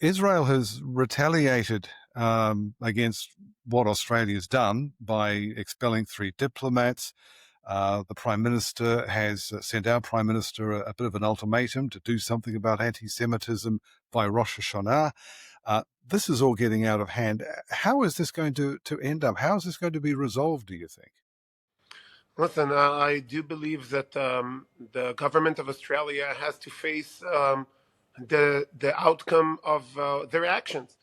Israel has retaliated against what Australia's done by expelling 3 diplomats. The Prime Minister has sent our Prime Minister a bit of an ultimatum to do something about anti-Semitism by Rosh Hashanah. This is all getting out of hand. How is this going to end up? How is this going to be resolved, do you think? Listen, I do believe that the government of Australia has to face the outcome of their actions.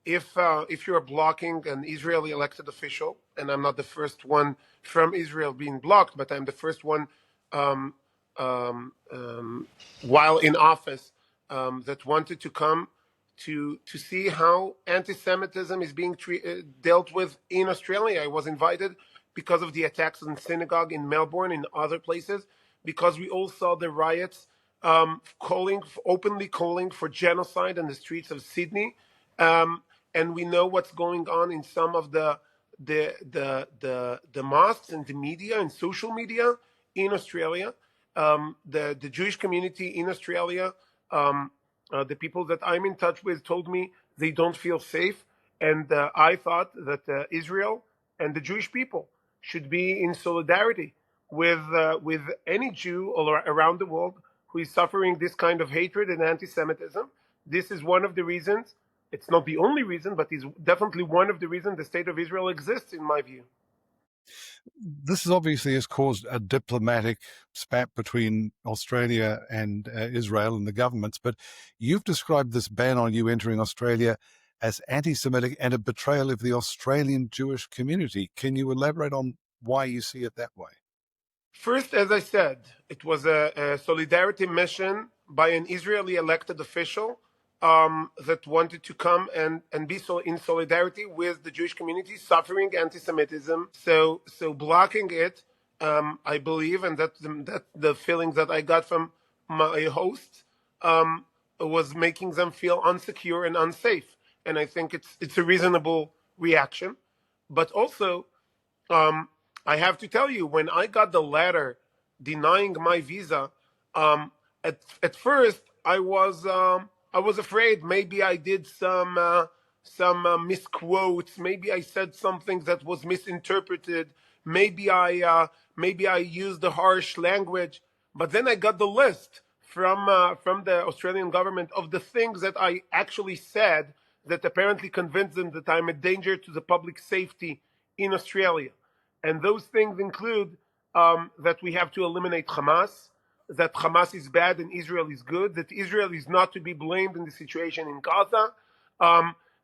If you are blocking an Israeli elected official, and I'm not the first one from Israel being blocked, but I'm the first one um, while in office that wanted to come to see how anti-Semitism is being dealt with in Australia. I was invited because of the attacks on synagogue in Melbourne and other places, because we all saw the riots openly calling for genocide in the streets of Sydney, and we know what's going on in some of the mosques and the media and social media in Australia. The Jewish community in Australia, the people that I'm in touch with told me they don't feel safe, and I thought that Israel and the Jewish people should be in solidarity with any Jew all around the world who is suffering this kind of hatred and anti-Semitism. This is one of the reasons. It's not the only reason, but is definitely one of the reasons the state of Israel exists, in my view. This obviously has caused a diplomatic spat between Australia and Israel and the governments, but you've described this ban on you entering Australia as anti-Semitic and a betrayal of the Australian Jewish community. Can you elaborate on why you see it that way? First, as I said, it was a solidarity mission by an Israeli elected official that wanted to come and be in solidarity with the Jewish community suffering anti-Semitism. So blocking it, I believe, and that the feelings that I got from my hosts was making them feel unsecure and unsafe. And I think it's a reasonable reaction. But also, I have to tell you, when I got the letter denying my visa, at first I was afraid maybe I did some misquotes, maybe I said something that was misinterpreted, maybe I used a harsh language. But then I got the list from the Australian government of the things that I actually said that apparently convinced them that I'm a danger to the public safety in Australia. And those things include that we have to eliminate Hamas, that Hamas is bad and Israel is good, that Israel is not to be blamed in the situation in Gaza,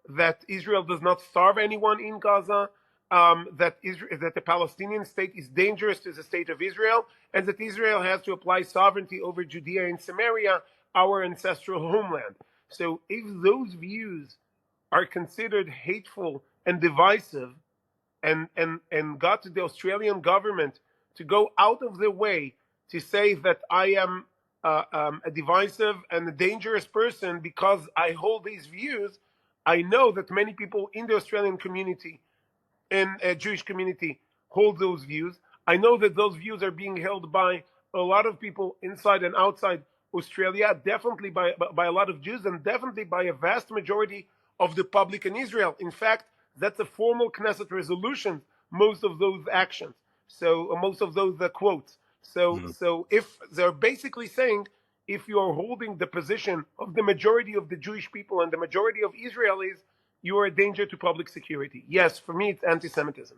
that Israel does not starve anyone in Gaza, that the Palestinian state is dangerous to the state of Israel, and that Israel has to apply sovereignty over Judea and Samaria, our ancestral homeland. So if those views are considered hateful and divisive, and got the Australian government to go out of their way to say that I am a divisive and a dangerous person because I hold these views, I know that many people in the Australian community and Jewish community hold those views. I know that those views are being held by a lot of people inside and outside Australia, definitely by a lot of Jews, and definitely by a vast majority of the public in Israel. In fact, that's a formal Knesset resolution, most of those actions. So most of those quotes. So if they're basically saying, if you are holding the position of the majority of the Jewish people and the majority of Israelis, you are a danger to public security. Yes, for me, it's anti-Semitism.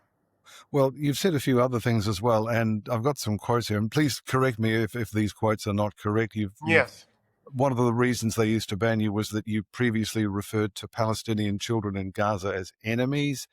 Well, you've said a few other things as well, and I've got some quotes here, and please correct me if these quotes are not correct. Yes. One of the reasons they used to ban you was that you previously referred to Palestinian children in Gaza as enemies.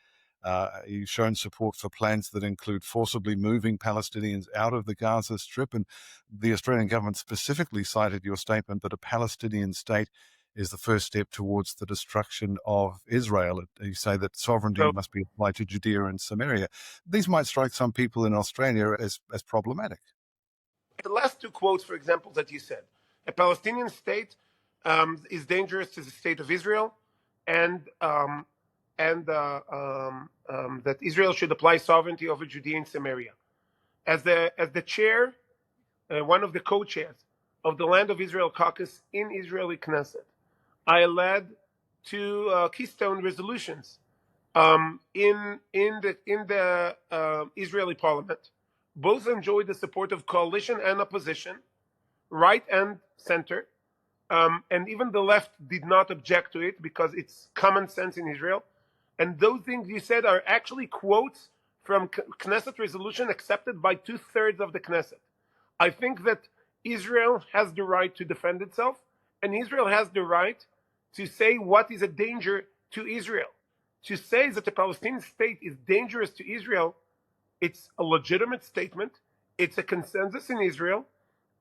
You've shown support for plans that include forcibly moving Palestinians out of the Gaza Strip, and the Australian government specifically cited your statement that a Palestinian state is the first step towards the destruction of Israel. You say that sovereignty So must be applied to Judea and Samaria. These might strike some people in Australia as problematic. the last two quotes, for example, that you said, a Palestinian state is dangerous to the state of Israel, and that Israel should apply sovereignty over Judea and Samaria. As the chair, one of the co-chairs of the Land of Israel caucus in Israeli Knesset, I led two keystone resolutions in the Israeli parliament. Both enjoyed the support of coalition and opposition, right and center. And even the left did not object to it because it's common sense in Israel. And those things you said are actually quotes from Knesset resolution accepted by 2/3 of the Knesset. I think that Israel has the right to defend itself, and Israel has the right to say what is a danger to Israel. To say that the Palestinian state is dangerous to Israel, it's a legitimate statement. It's a consensus in Israel,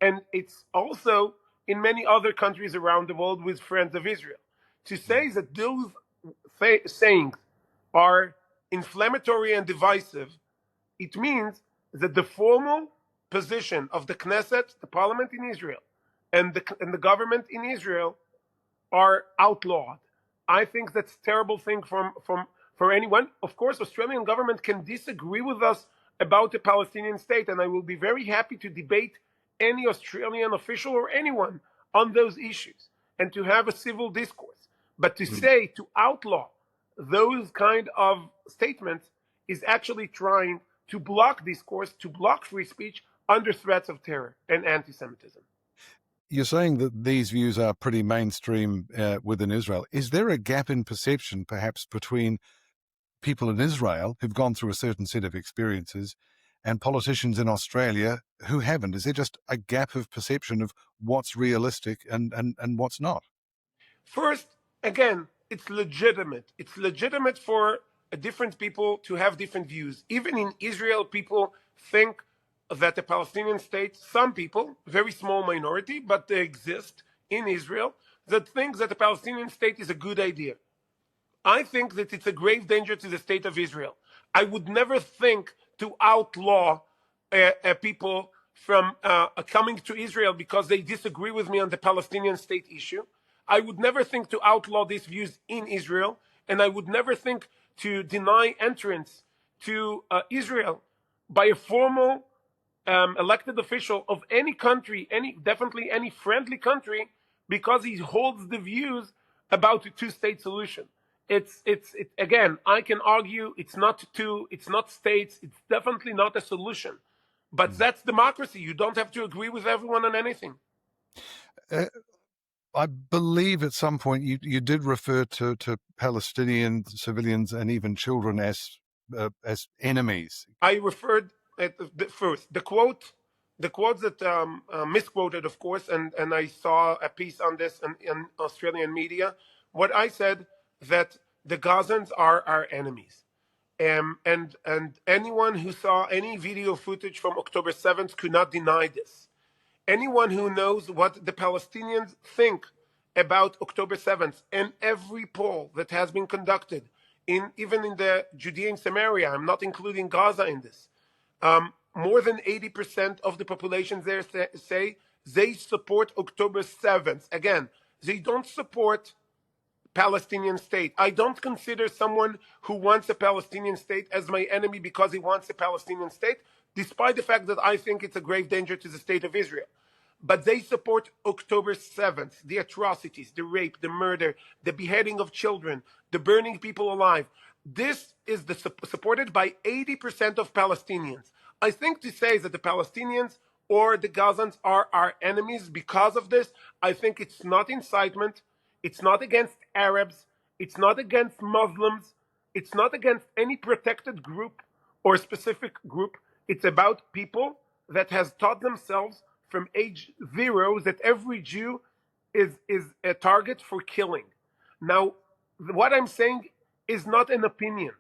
and it's also in many other countries around the world with friends of Israel. To say that those sayings are inflammatory and divisive, it means that the formal position of the Knesset, the parliament in Israel, and the government in Israel are outlawed. I think that's a terrible thing for anyone. Of course, Australian government can disagree with us about the Palestinian state, and I will be very happy to debate any Australian official or anyone on those issues and to have a civil discourse. But to say, to outlaw those kind of statements is actually trying to block discourse, to block free speech under threats of terror and anti-Semitism. You're saying that these views are pretty mainstream within Israel. Is there a gap in perception, perhaps, between people in Israel who've gone through a certain set of experiences and politicians in Australia who haven't? Is there just a gap of perception of what's realistic and what's not? First, again, it's legitimate. It's legitimate for different people to have different views. Even in Israel, people think that the Palestinian state, some people, very small minority, but they exist in Israel, that think that the Palestinian state is a good idea. I think that it's a grave danger to the state of Israel. I would never think to outlaw people from coming to Israel because they disagree with me on the Palestinian state issue. I would never think to outlaw these views in Israel, and I would never think to deny entrance to Israel by a formal elected official of any country, definitely any friendly country, because he holds the views about a two-state solution. Again, I can argue it's not two, it's not states, it's definitely not a solution. But that's democracy. You don't have to agree with everyone on anything. I believe at some point you did refer to Palestinian civilians and even children as enemies. I referred at the quote that misquoted, of course, and I saw a piece on this in Australian media. What I said that the Gazans are our enemies. And anyone who saw any video footage from October 7th could not deny this. Anyone who knows what the Palestinians think about October 7th and every poll that has been conducted, even in the Judea and Samaria, I'm not including Gaza in this, more than 80% of the population there say they support October 7th. Again, they don't support Palestinian state. I don't consider someone who wants a Palestinian state as my enemy because he wants a Palestinian state, despite the fact that I think it's a grave danger to the state of Israel. But they support October 7th, the atrocities, the rape, the murder, the beheading of children, the burning people alive. This is supported by 80% of Palestinians. I think to say that the Palestinians or the Gazans are our enemies because of this, I think it's not incitement. It's not against Arabs. It's not against Muslims. It's not against any protected group or specific group. It's about people that has taught themselves from age 0 that every Jew is a target for killing. Now, what I'm saying is not an opinion.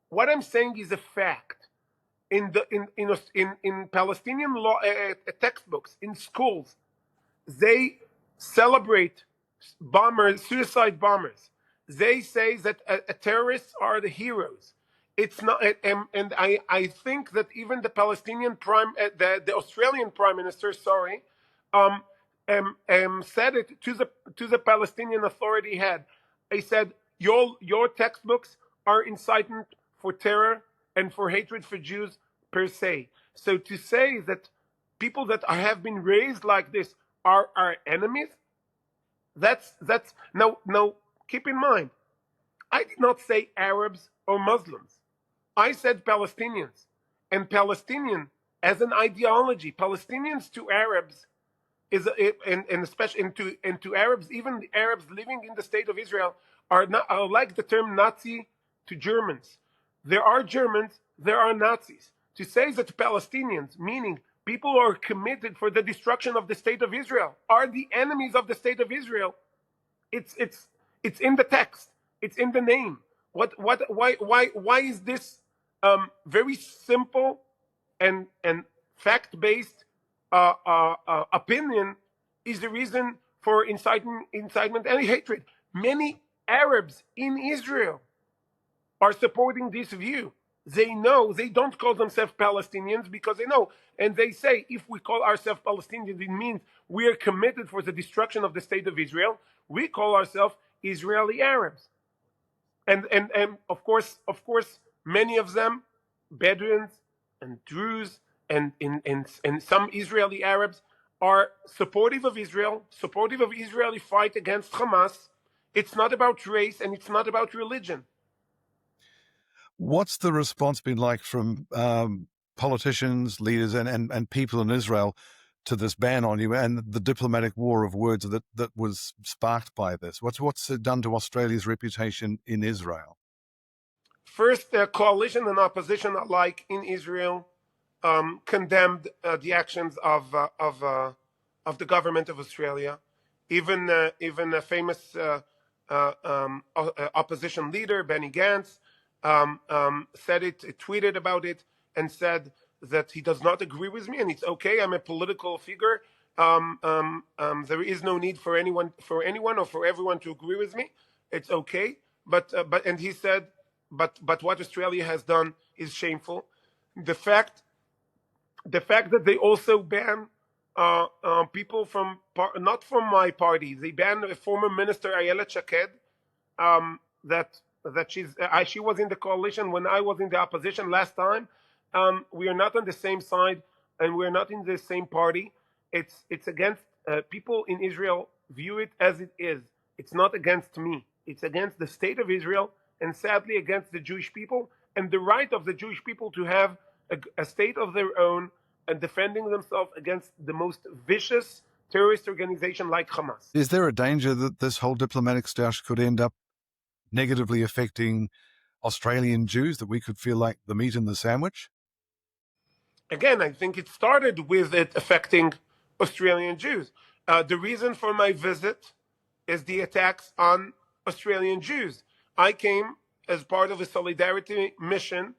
What I'm saying is a fact. In Palestinian law textbooks in schools, they celebrate bombers, suicide bombers. They say that terrorists are the heroes. It's not, and I think that even the Palestinian the Australian Prime Minister, sorry, said it to the Palestinian Authority head. He said your textbooks are incitement for terror and for hatred for Jews per se. So to say that people that have been raised like this are our enemies, that's no. Keep in mind, I did not say Arabs or Muslims. I said Palestinians. And Palestinian as an ideology, Palestinians to Arabs is and especially into Arabs, even the Arabs living in the state of Israel are not are like the term Nazi to Germans. There are Germans, there are Nazis. To say that Palestinians, meaning people who are committed for the destruction of the state of Israel, are the enemies of the state of Israel, it's in the text. It's in the name. Why is this very simple and fact based opinion is the reason for incitement and hatred? Many Arabs in Israel are supporting this view. They know they don't call themselves Palestinians because they know, and they say if we call ourselves Palestinians, it means we are committed for the destruction of the state of Israel. We call ourselves Israeli Arabs, and of course, many of them, Bedouins and Druze and some Israeli Arabs are supportive of Israel, supportive of Israeli fight against Hamas. It's not about race and it's not about religion. What's the response been like from politicians, leaders, and people in Israel to this ban on you and the diplomatic war of words that was sparked by this? What's it done to Australia's reputation in Israel? First, coalition and opposition alike in Israel condemned the actions of the government of Australia. Even a famous opposition leader, Benny Gantz, said it, tweeted about it, and said that he does not agree with me, and it's okay. I'm a political figure. There is no need for anyone or for everyone to agree with me. It's okay. But and he said, but what Australia has done is shameful. The fact that they also ban people from not from my party. They banned a former minister, Ayelet Shaked, that she was in the coalition when I was in the opposition last time. We are not on the same side, and we are not in the same party. It's against people in Israel view it as it is. It's not against me. It's against the state of Israel, and sadly against the Jewish people and the right of the Jewish people to have a state of their own and defending themselves against the most vicious terrorist organization like Hamas. Is there a danger that this whole diplomatic stoush could end up negatively affecting Australian Jews, that we could feel like the meat in the sandwich? Again, I think it started with it affecting Australian Jews. The reason for my visit is the attacks on Australian Jews. I came as part of a solidarity mission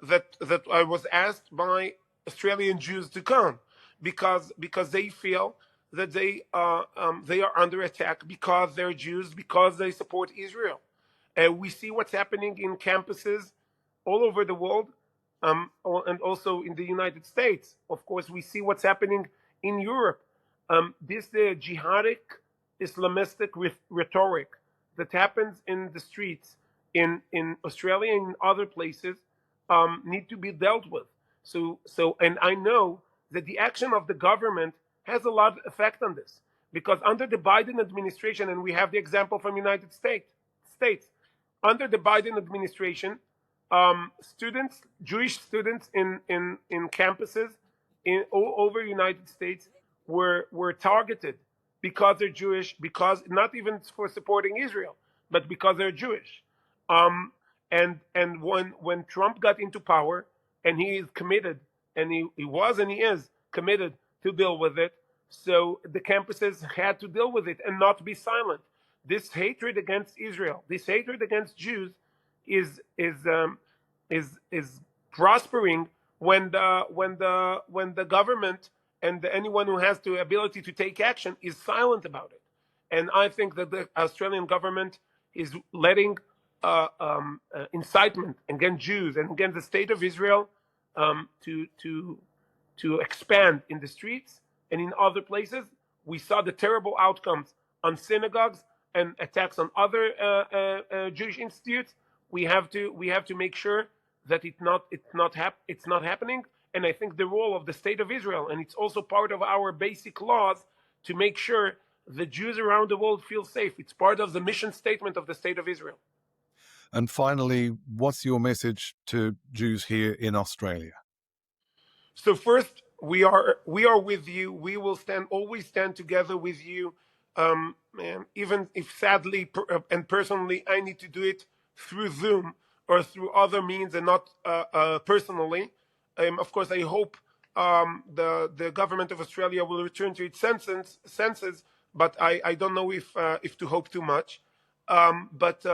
that I was asked by Australian Jews to come because they feel that they are under attack because they're Jews, because they support Israel. And we see what's happening in campuses all over the world, and also in the United States. Of course, we see what's happening in Europe. This jihadic Islamistic rhetoric that happens in the streets in Australia and in other places need to be dealt with. And I know that the action of the government has a lot of effect on this, because under the Biden administration, and we have the example from United States, under the Biden administration, students, Jewish students in campuses all over the United States were targeted because they're Jewish, because not even for supporting Israel, but because they're Jewish. And when Trump got into power, and he is committed, and he was and he is committed to deal with it, so the campuses had to deal with it and not be silent. This hatred against Israel, this hatred against Jews, is prospering when the government and anyone who has the ability to take action is silent about it. And I think that the Australian government is letting incitement against Jews and against the state of Israel to expand in the streets and in other places. We saw the terrible outcomes on synagogues and attacks on other Jewish institutes. We have to make sure that it's not happening. And I think the role of the state of Israel, and it's also part of our basic laws, to make sure the Jews around the world feel safe. It's part of the mission statement of the State of Israel. And finally, what's your message to Jews here in Australia? So first, we are with you. We will always stand together with you, even if sadly and personally I need to do it through Zoom or through other means and not personally. Of course, I hope the government of Australia will return to its senses, but I don't know if to hope too much. But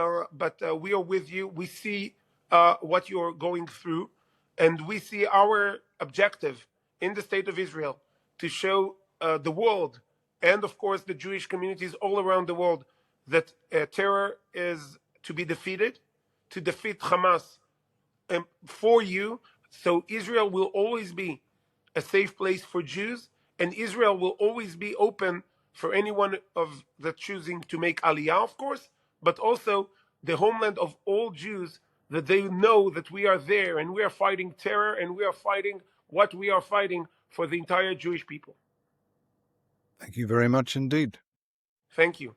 we are with you. We see what you're going through. And we see our objective in the State of Israel to show the world and, of course, the Jewish communities all around the world that terror is to be defeated, to defeat Hamas for you. So Israel will always be a safe place for Jews, and Israel will always be open for anyone of the choosing to make Aliyah, of course, but also the homeland of all Jews, that they know that we are there and we are fighting terror and we are fighting what we are fighting for the entire Jewish people. Thank you very much indeed. Thank you.